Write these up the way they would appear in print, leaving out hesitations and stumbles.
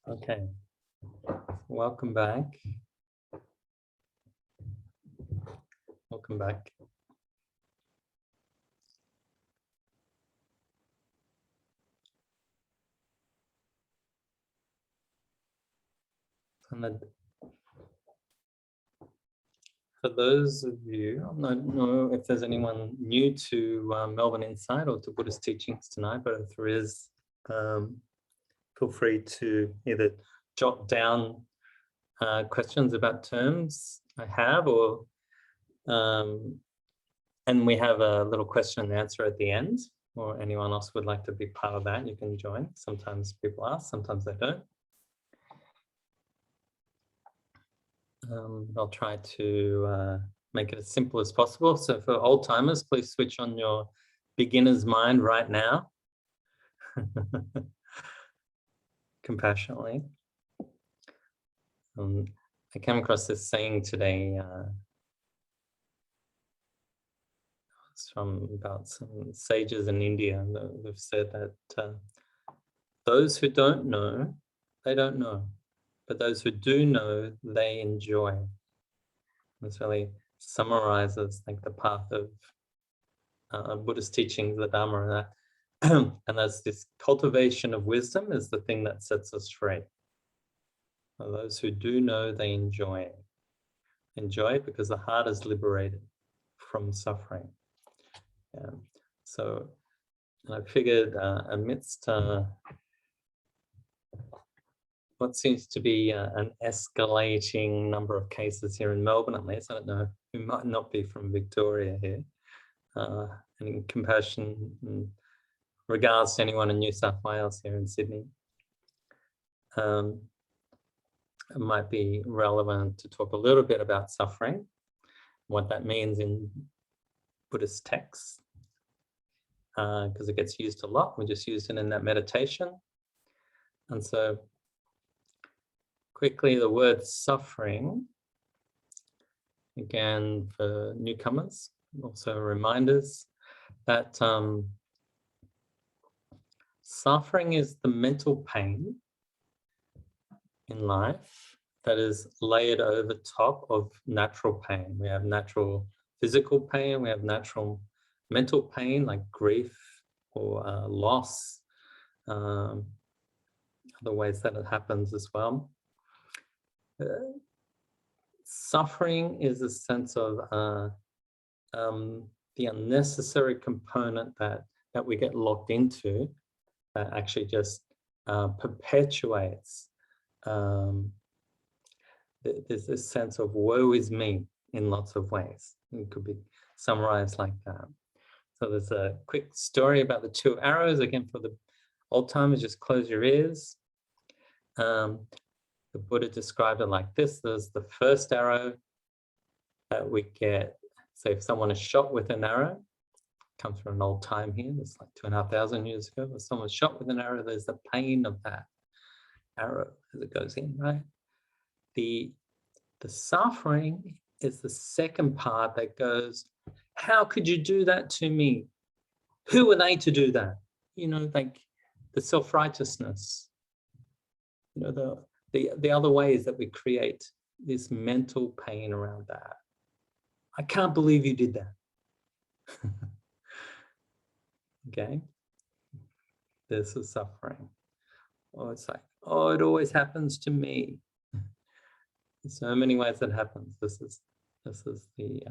Okay, welcome back. Welcome back. For those of you, I don't know if there's anyone new to Melbourne Insight or to Buddhist teachings tonight, but if there is, feel free to either jot down questions about terms I have, or and we have a little question and answer at the end, or anyone else would like to be part of that, you can join. Sometimes people ask, sometimes they don't. I'll try to make it as simple as possible. So for old timers, please switch on your beginner's mind right now. Compassionately. I came across this saying today. It's from about some sages in India that have said that those who don't know, they don't know. But those who do know, they enjoy. This really summarizes like the path of Buddhist teachings, the Dharma, and that. And that's this cultivation of wisdom is the thing that sets us free. So those who do know, they enjoy it. Enjoy it because the heart is liberated from suffering. So I figured amidst what seems to be an escalating number of cases here in Melbourne, at least, I don't know, who might not be from Victoria here, and in compassion and regards to anyone in New South Wales here in Sydney. It might be relevant to talk a little bit about suffering, what that means in Buddhist texts, because it gets used a lot. We just used it in that meditation. And so quickly, the word suffering, again, for newcomers, also reminders that suffering is the mental pain in life that is layered over top of natural pain. We have natural physical pain, we have natural mental pain like grief or loss, other ways that it happens as well. Suffering is a sense of the unnecessary component that we get locked into that actually just perpetuates. There's this sense of woe is me in lots of ways. It could be summarized like that. So there's a quick story about the two arrows. Again, for the old timers, just close your ears. The Buddha described it like this. There's the first arrow that we get. So if someone is shot with an arrow, comes from an old time here, it's like 2,500 years ago, if someone's shot with an arrow, there's the pain of that arrow as it goes in, right? The suffering is the second part that goes, how could you do that to me? Who are they to do that? You know, like the self-righteousness, you know, the other ways that we create this mental pain around that. I can't believe you did that. Okay, this is suffering. Or it's like, oh, it always happens to me. There's so many ways that happens. This is the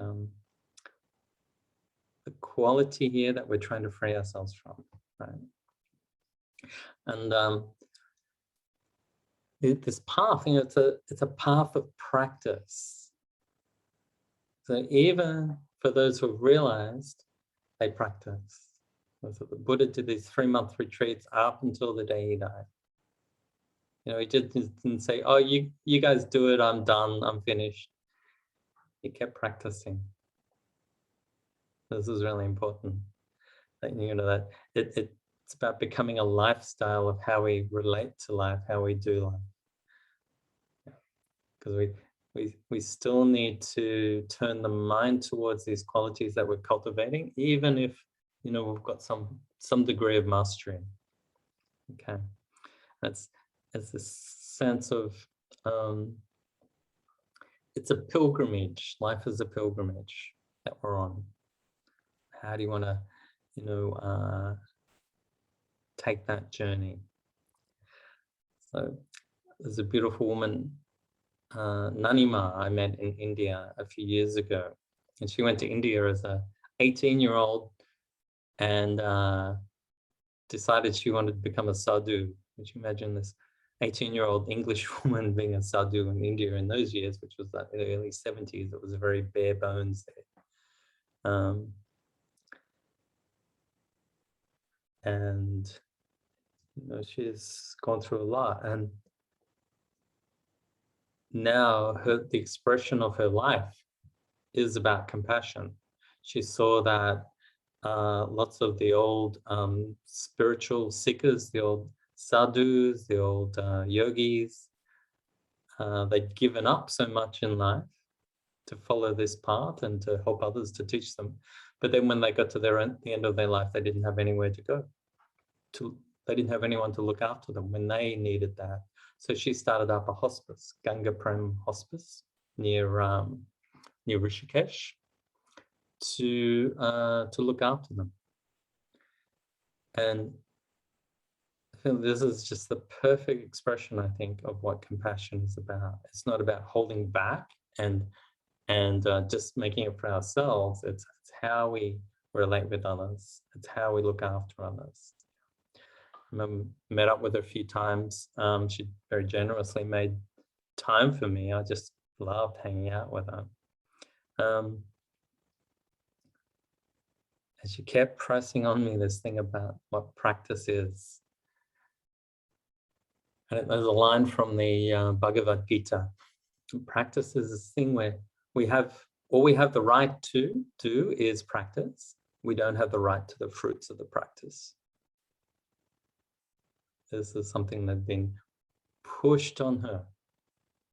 quality here that we're trying to free ourselves from, right? And this path, you know, it's a path of practice. So even for those who have realized, they practice. So the Buddha did these 3-month retreats up until the day he died. You know, he didn't say, oh, you guys do it, I'm done, I'm finished. He kept practicing. This is really important. That, you know, that it's about becoming a lifestyle of how we relate to life, how we do life. Because we still need to turn the mind towards these qualities that we're cultivating, even if, you know, we've got some degree of mastery. Okay, It's this sense of it's a pilgrimage. Life is a pilgrimage that we're on. How do you want to, take that journey? So there's a beautiful woman, Nanima, I met in India a few years ago, and she went to India as a 18-year-old and decided she wanted to become a sadhu. Would you imagine this 18-year-old English woman being a sadhu in India in those years, which was like the early 70s? It was a very bare bones there. And she's gone through a lot, and now the expression of her life is about compassion. She saw that lots of the old spiritual seekers, the old sadhus, the old yogis, they'd given up so much in life to follow this path and to help others, to teach them. But then when they got to the end of their life, they didn't have anywhere to go. They didn't have anyone to look after them when they needed that. So she started up a hospice, Ganga Prem Hospice, near Rishikesh, to look after them. And I feel this is just the perfect expression, I think, of what compassion is about. It's not about holding back and just making it for ourselves. It's how we relate with others. It's how we look after others. I met up with her a few times. She very generously made time for me. I just loved hanging out with her. And she kept pressing on me this thing about what practice is. And there's a line from the Bhagavad Gita. Practice is this thing where all we have the right to do is practice. We don't have the right to the fruits of the practice. This is something that's been pushed on her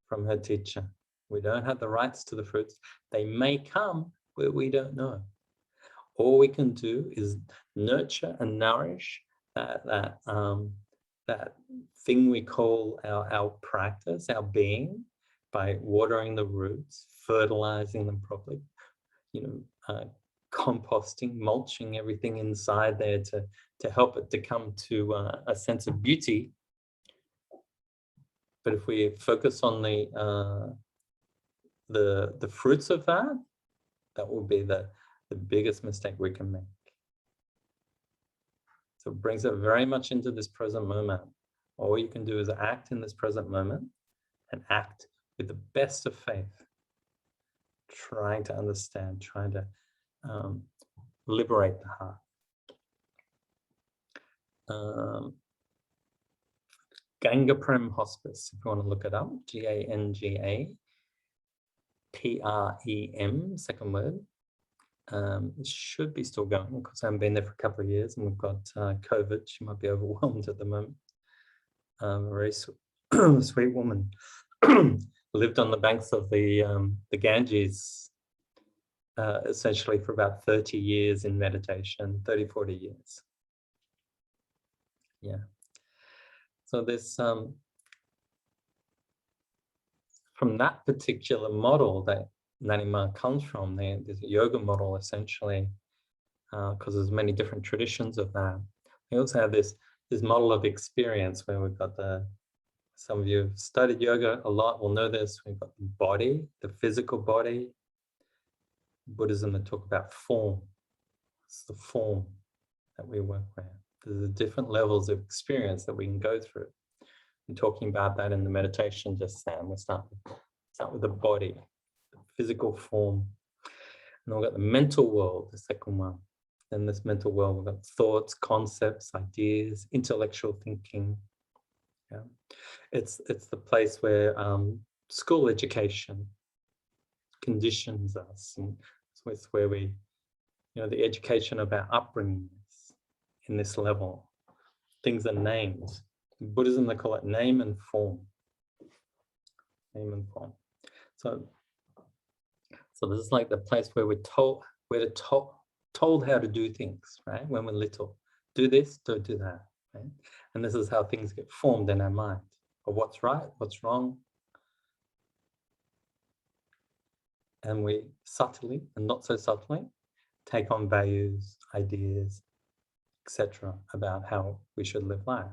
from her teacher. We don't have the rights to the fruits. They may come, but we don't know. All we can do is nurture and nourish that thing we call our practice, our being, by watering the roots, fertilizing them properly, composting, mulching everything inside there to help it to come to a sense of beauty. But if we focus on the fruits of that, that will be the biggest mistake we can make. So it brings it very much into this present moment. All you can do is act in this present moment and act with the best of faith, trying to understand, trying to liberate the heart. Ganga Prem Hospice, if you want to look it up, GANGAPREM, second word. It should be still going because I haven't been there for a couple of years and we've got COVID. She might be overwhelmed at the moment. A very sweet woman. Lived on the banks of the Ganges essentially for about 30 years in meditation, 30, 40 years. Yeah. So this, from that particular model that Nanima comes from, there's a yoga model essentially, because there's many different traditions of that. We also have this model of experience where we've got some of you have studied yoga a lot will know this. We've got the body, the physical body. Buddhism, they talk about form. It's the form that we work with. There's the different levels of experience that we can go through. I'm talking about that in the meditation just now. We'll start with the body, the physical form. And then we've got the mental world, the second one. In this mental world, we've got thoughts, concepts, ideas, intellectual thinking. Yeah. It's the place where school education conditions us, and it's where we, the education of our upbringing in this level. Things are named. In Buddhism, they call it name and form. Name and form. So this is like the place where we're told how to do things, right? When we're little, do this, don't do that, right? And this is how things get formed in our mind. of what's right, what's wrong. And we subtly and not so subtly take on values, ideas, etc. about how we should live life.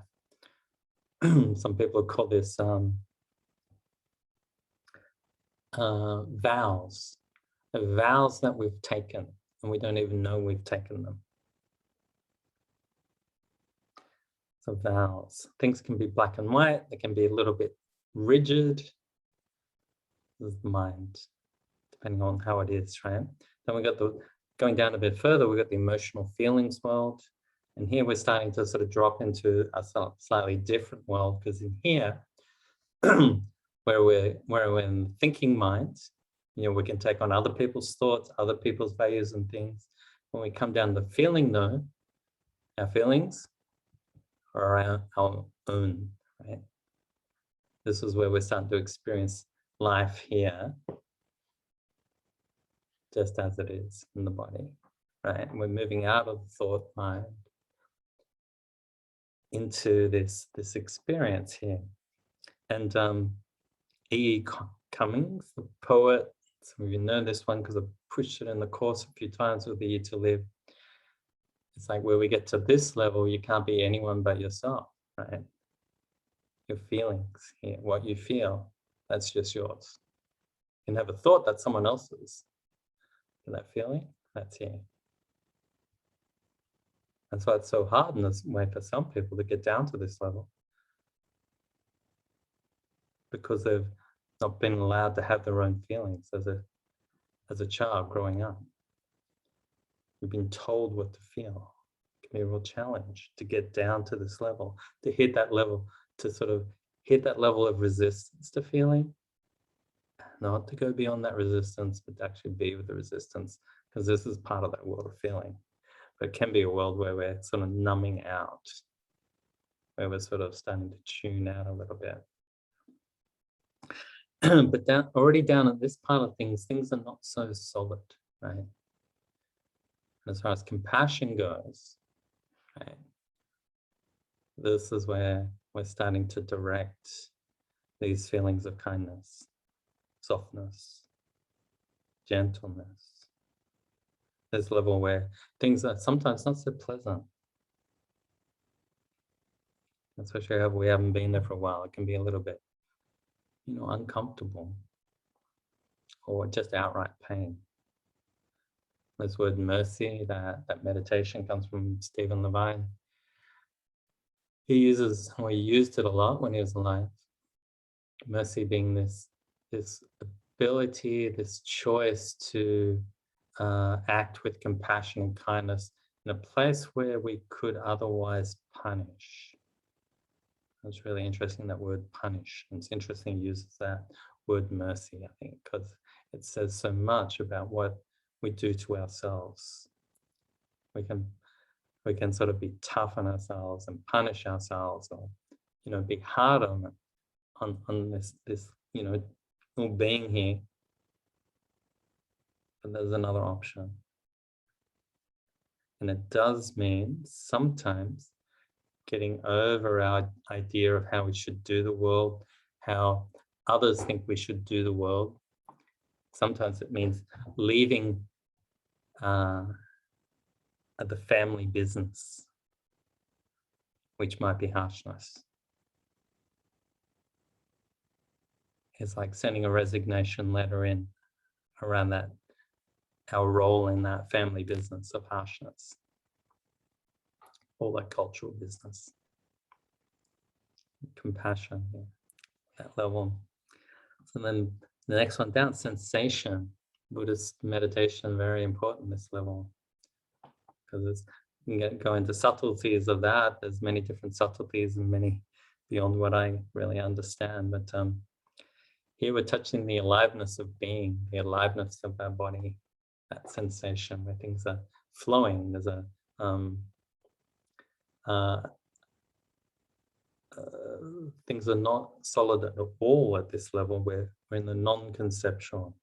Some people call this vows, the vows that we've taken, and we don't even know we've taken them. So vows, things can be black and white, they can be a little bit rigid. This is the mind, depending on how it is, right? Then we got going down a bit further, we've got the emotional feelings world. And here we're starting to sort of drop into a slightly different world, because in here, where we're in the thinking mind, we can take on other people's thoughts, other people's values and things. When we come down to feeling though, our feelings are our own, right? This is where we're starting to experience life here, just as it is in the body, right? And we're moving out of the thought mind into this experience here. And E. Cummings, the poet, some of you know this one because I've pushed it in the course a few times with the Year to Live. It's like where we get to this level, you can't be anyone but yourself, right? Your feelings here, what you feel, that's just yours. You can have a thought that's someone else's. And that feeling, that's here. That's why it's so hard in this way for some people to get down to this level, because they've not been allowed to have their own feelings as a child growing up. We've been told what to feel. It can be a real challenge to get down to this level, to hit that level, to sort of hit that level of resistance to feeling, not to go beyond that resistance, but to actually be with the resistance, because this is part of that world of feeling. But it can be a world where we're sort of numbing out, where we're sort of starting to tune out a little bit. But already down at this part of things are not so solid, right? As far as compassion goes, right, this is where we're starting to direct these feelings of kindness, softness, gentleness. This level where things are sometimes not so pleasant. Especially if we haven't been there for a while, it can be a little bit, uncomfortable or just outright pain. This word mercy, that meditation comes from Stephen Levine. He used it a lot when he was alive. Mercy being this ability, this choice to act with compassion and kindness in a place where we could otherwise punish. It's really interesting, that word punish. And it's interesting he uses that word mercy, I think, because it says so much about what we do to ourselves. We can sort of be tough on ourselves and punish ourselves, or be hard on this being here. But there's another option, and it does mean sometimes getting over our idea of how we should do the world, how others think we should do the world. Sometimes it means leaving the family business, which might be harshness. It's like sending a resignation letter in around that, our role in that family business of harshness, all that cultural business. Compassion, yeah, that level. So then the next one down, sensation. Buddhist meditation, very important, this level, because you can go into subtleties of that. There's many different subtleties and many beyond what I really understand. But here we're touching the aliveness of being, the aliveness of our body, that sensation where things are flowing. There's a things are not solid at all at this level. We're in the non-conceptual.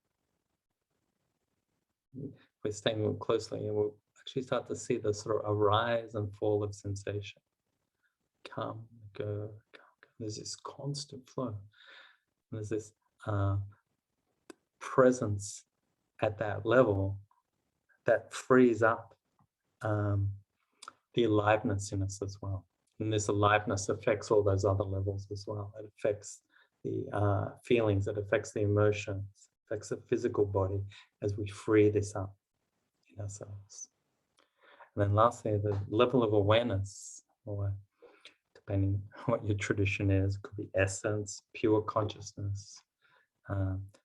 We're staying more closely, and we'll actually start to see the sort of a rise and fall of sensation. Come, go, come, go. There's this constant flow. And there's this presence at that level that frees up the aliveness in us as well. And this aliveness affects all those other levels as well. It affects the feelings, it affects the emotions, affects the physical body as we free this up in ourselves. And then lastly, the level of awareness, or depending on what your tradition is, it could be essence, pure consciousness.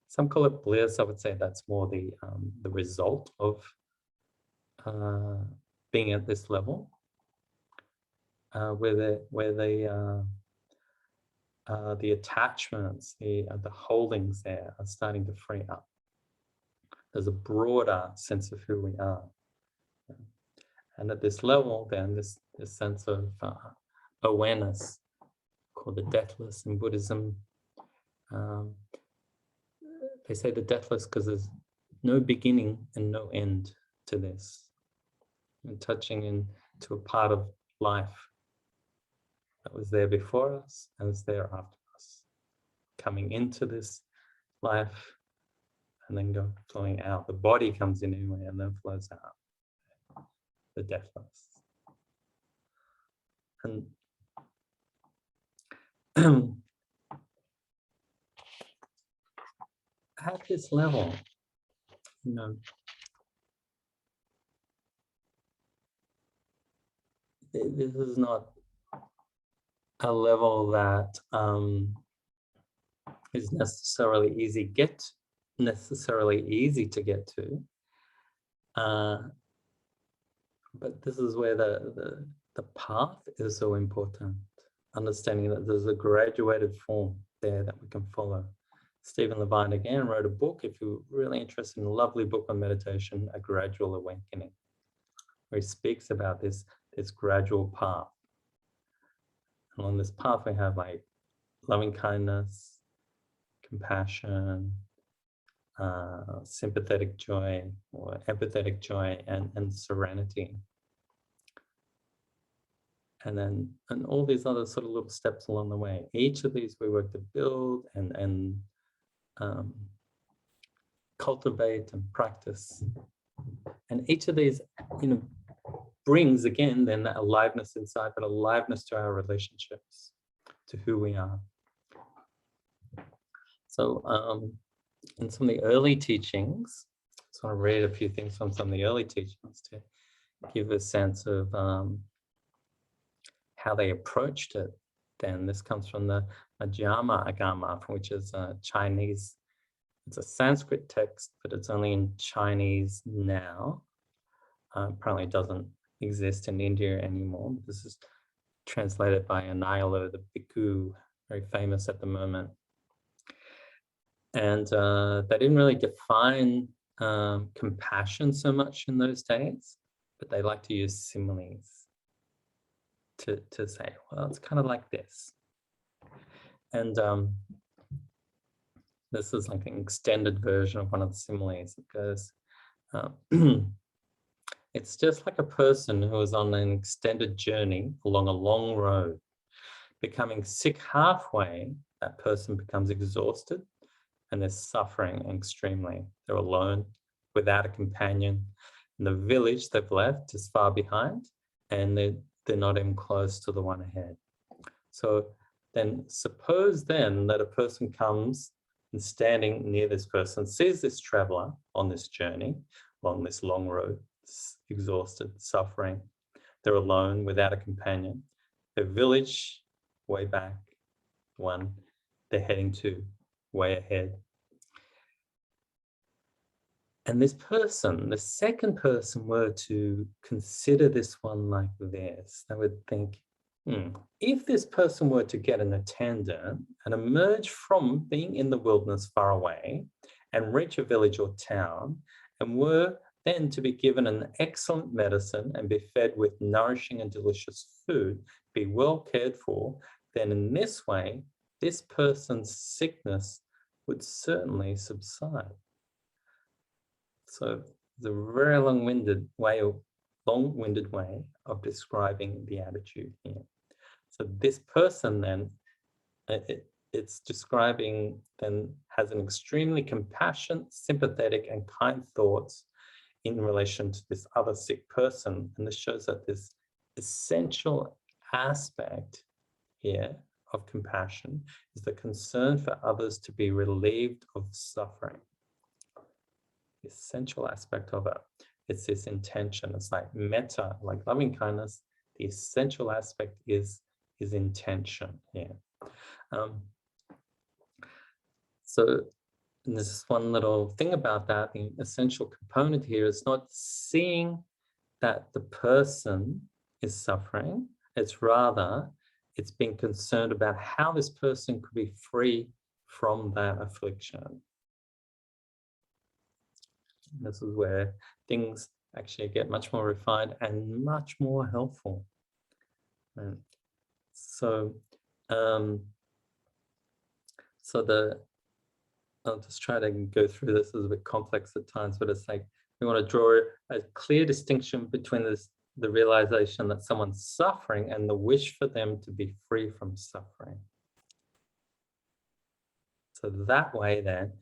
Some call it bliss. I would say that's more the result of being at this level, where the attachments, the holdings there are starting to free up. There's a broader sense of who we are. And at this level, then, this sense of awareness, called the deathless in Buddhism. They say the deathless because there's no beginning and no end to this. And touching into a part of life that was there before us and is there after us. Coming into this life and then flowing out. The body comes in anyway and then flows out. The deathless. And at this level, this is not a level that is necessarily easy to get to. But this is where the path is so important. Understanding that there's a graduated form there that we can follow. Stephen Levine again wrote a book, if you're really interested in a lovely book on meditation, A Gradual Awakening, where he speaks about this gradual path. And on this path we have like loving kindness, compassion, sympathetic joy or empathetic joy, and serenity. And all these other sort of little steps along the way. Each of these we work to build and cultivate and practice. And each of these, brings again then that aliveness inside, but aliveness to our relationships, to who we are. So in some of the early teachings, I just want to read a few things from some of the early teachings to give a sense of how they approached it. Then this comes from the Madhyama Agama, which is Chinese. It's a Sanskrit text, but it's only in Chinese now. Apparently it doesn't exist in India anymore. This is translated by Anayalo, the bhikkhu, very famous at the moment. And they didn't really define compassion so much in those days, but they like to use similes to say, well, it's kind of like this. And this is like an extended version of one of the similes. It goes, it's just like a person who is on an extended journey along a long road. Becoming sick halfway, that person becomes exhausted and they're suffering extremely. They're alone, without a companion. And the village they've left is far behind, and they're not even close to the one ahead. So then suppose then that a person comes and standing near this person, sees this traveler on this journey, along this long road, exhausted, suffering. They're alone, without a companion. Their village, way back, one they're heading to, way ahead. And this person, the second person, were to consider this one like this. They would think, if this person were to get an attendant and emerge from being in the wilderness far away and reach a village or town, and were then to be given an excellent medicine and be fed with nourishing and delicious food, be well cared for, then in this way, this person's sickness would certainly subside. So it's a very long-winded way of describing the attitude here. So this person then it's describing then has an extremely compassionate, sympathetic, and kind thoughts in relation to this other sick person. And this shows that this essential aspect here of compassion is the concern for others to be relieved of suffering. The essential aspect of it. It's this intention. It's like metta, like loving kindness. The essential aspect is intention here. So there's this one little thing about that. The essential component here is not seeing that the person is suffering. It's rather, it's being concerned about how this person could be free from that affliction. And this is where things actually get much more refined and much more helpful. Right. So, I'll just try to go through this. It's a bit complex at times, but it's like we want to draw a clear distinction between the realization that someone's suffering and the wish for them to be free from suffering. So that way then,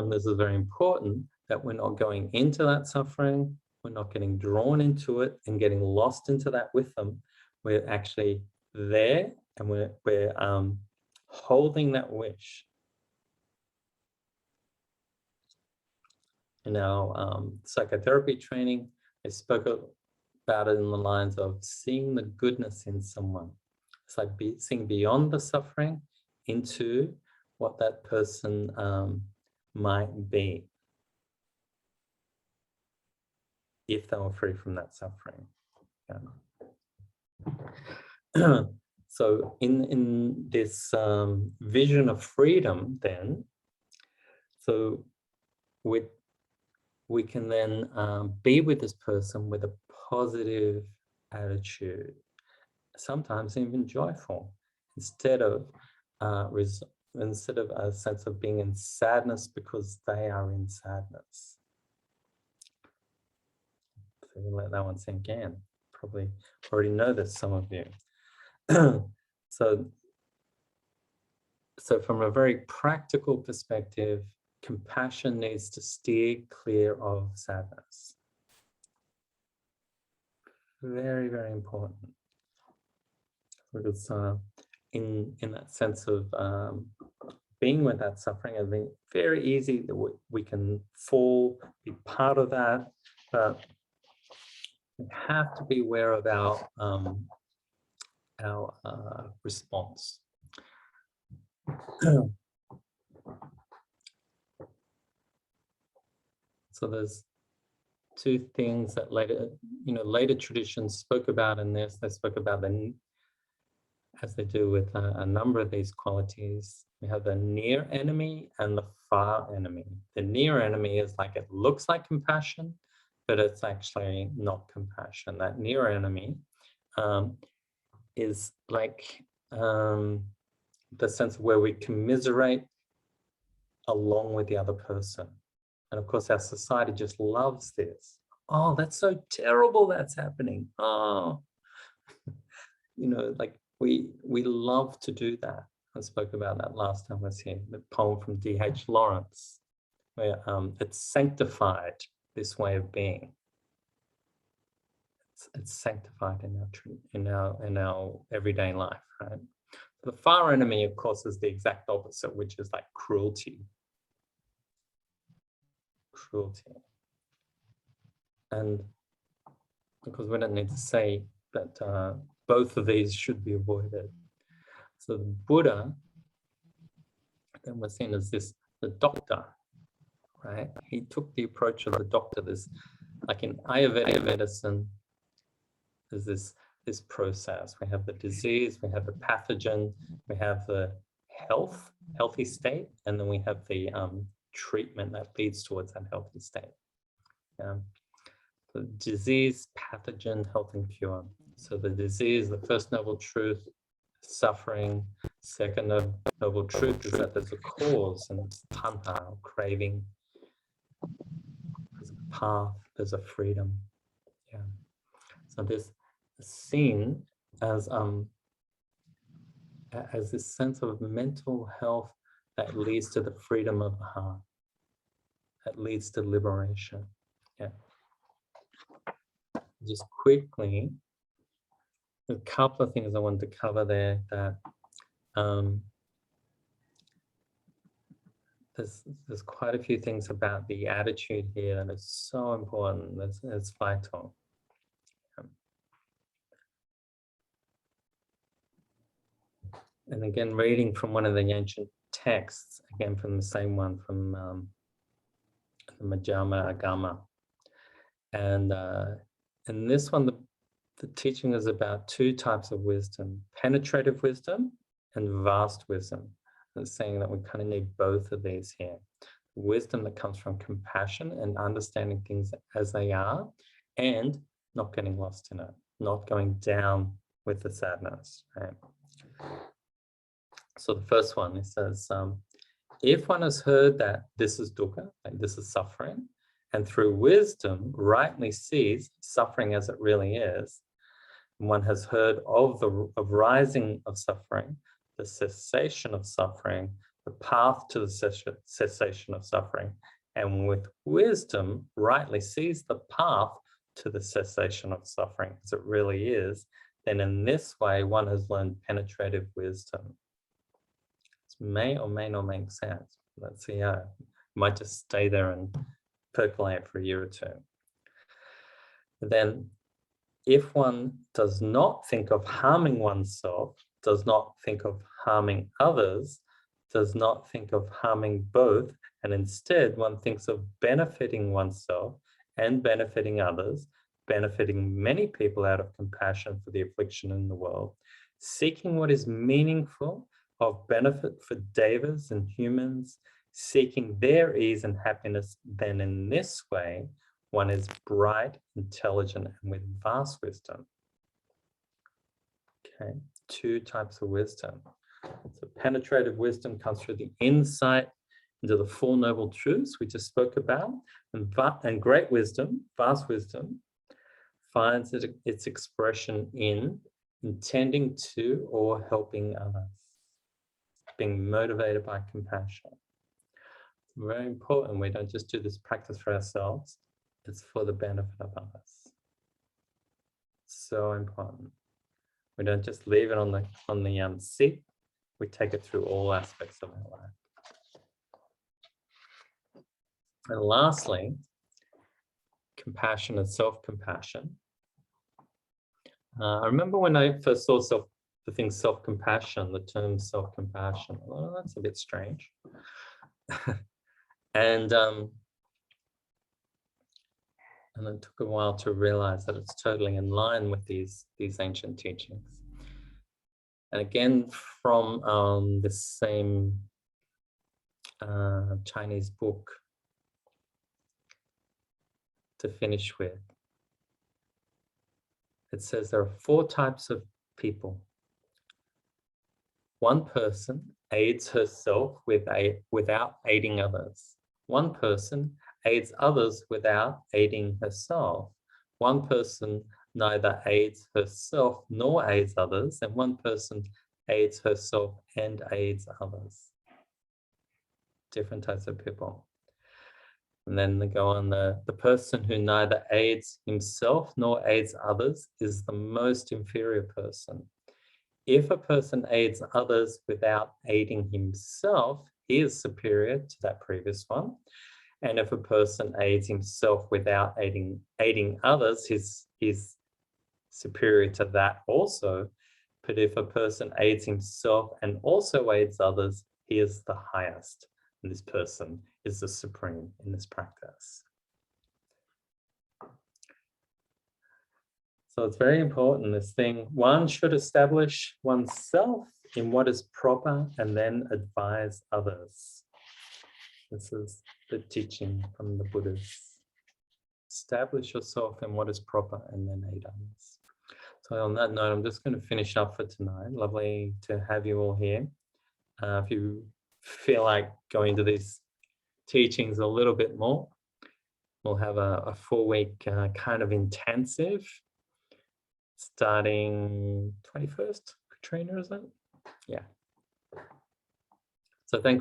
this is very important, that we're not going into that suffering, we're not getting drawn into it and getting lost into that with them. We're actually there and we're holding that wish. In our psychotherapy training, I spoke about it in the lines of seeing the goodness in someone. It's like seeing beyond the suffering into what that person might be if they were free from that suffering. Yeah. So in this vision of freedom then, so we can then be with this person with a positive attitude, sometimes even joyful, instead of a sense of being in sadness because they are in sadness. So we'll let that one sink in. Probably already know this, some of you. So from a very practical perspective, compassion needs to steer clear of sadness. Very, very important. Because in that sense of being with that suffering, I think very easy that we can fall, be part of that, but we have to be aware of our response. So there's two things that later traditions spoke about in this. They spoke about as they do with a number of these qualities. We have the near enemy and the far enemy. The near enemy is like, it looks like compassion, but it's actually not compassion. That near enemy is like the sense of where we commiserate along with the other person. And of course, our society just loves this. Oh, that's so terrible that's happening. Oh, like we love to do that. I spoke about that last time I was here, the poem from D.H. Lawrence, where it's sanctified, this way of being. It's sanctified in our everyday life, right? The far enemy, of course, is the exact opposite, which is like cruelty. And because we don't need to say that both of these should be avoided. So the Buddha then was seen as the doctor, right? He took the approach of the doctor. This, like in Ayurvedic medicine, there's this process. We have the disease, we have the pathogen, we have the healthy state, and then we have the treatment that leads towards that healthy state. The disease, pathogen, health, and cure. So the disease, the first noble truth, suffering. Second noble truth is that there's a cause, and it's tanha, or craving. There's a path, there's a freedom. Yeah. So this is seen as as this sense of mental health that leads to the freedom of the heart, that leads to liberation. Yeah. Just quickly, a couple of things I wanted to cover there that there's quite a few things about the attitude here that is so important. It's vital. And again, reading from one of the ancient texts, again from the same one, from the Majjhima Agama. And in this one, the teaching is about two types of wisdom: penetrative wisdom and vast wisdom. And it's saying that we kind of need both of these here. Wisdom that comes from compassion and understanding things as they are, and not getting lost in it, not going down with the sadness. Right? So the first one, it says, if one has heard that this is dukkha, like this is suffering, and through wisdom rightly sees suffering as it really is, and one has heard of the rising of suffering, the cessation of suffering, the path to the cessation of suffering, and with wisdom rightly sees the path to the cessation of suffering as it really is, then in this way one has learned penetrative wisdom. This may or may not make sense. Let's see how it might just stay there and percolate for a year or two. Then if one does not think of harming oneself, does not think of harming others, does not think of harming both, and instead one thinks of benefiting oneself and benefiting others, benefiting many people out of compassion for the affliction in the world, seeking what is meaningful of benefit for devas and humans, seeking their ease and happiness, then in this way, one is bright, intelligent, and with vast wisdom. Okay, two types of wisdom. So penetrative wisdom comes through the insight into the Four Noble Truths we just spoke about, and great wisdom, vast wisdom, finds its expression in intending to or helping others, being motivated by compassion. It's very important. We don't just do this practice for ourselves. It's for the benefit of others. So important. We don't just leave it on the seat. We take it through all aspects of our life. And lastly, compassion and self-compassion. I remember when I first saw the thing self-compassion, the term self-compassion. Oh, that's a bit strange. And it took a while to realize that it's totally in line with these ancient teachings. And again, from the same Chinese book to finish with, it says there are 4 types of people. One person aids herself without aiding others. One person aids others without aiding herself. One person neither aids herself nor aids others, and one person aids herself and aids others. Different types of people. And then they go on, the person who neither aids himself nor aids others is the most inferior person. If a person aids others without aiding himself, he is superior to that previous one. And if a person aids himself without aiding others, he's superior to that also. But if a person aids himself and also aids others, he is the highest. And this person is the supreme in this practice. So it's very important, this thing. One should establish oneself in what is proper and then advise others. This is the teaching from the Buddhists. Establish yourself in what is proper and then aid others. So on that note, I'm just going to finish up for tonight. Lovely to have you all here. If you feel like going to these teachings a little bit more, we'll have a 4-week kind of intensive starting 21st, Katrina, is it? Yeah. So thanks.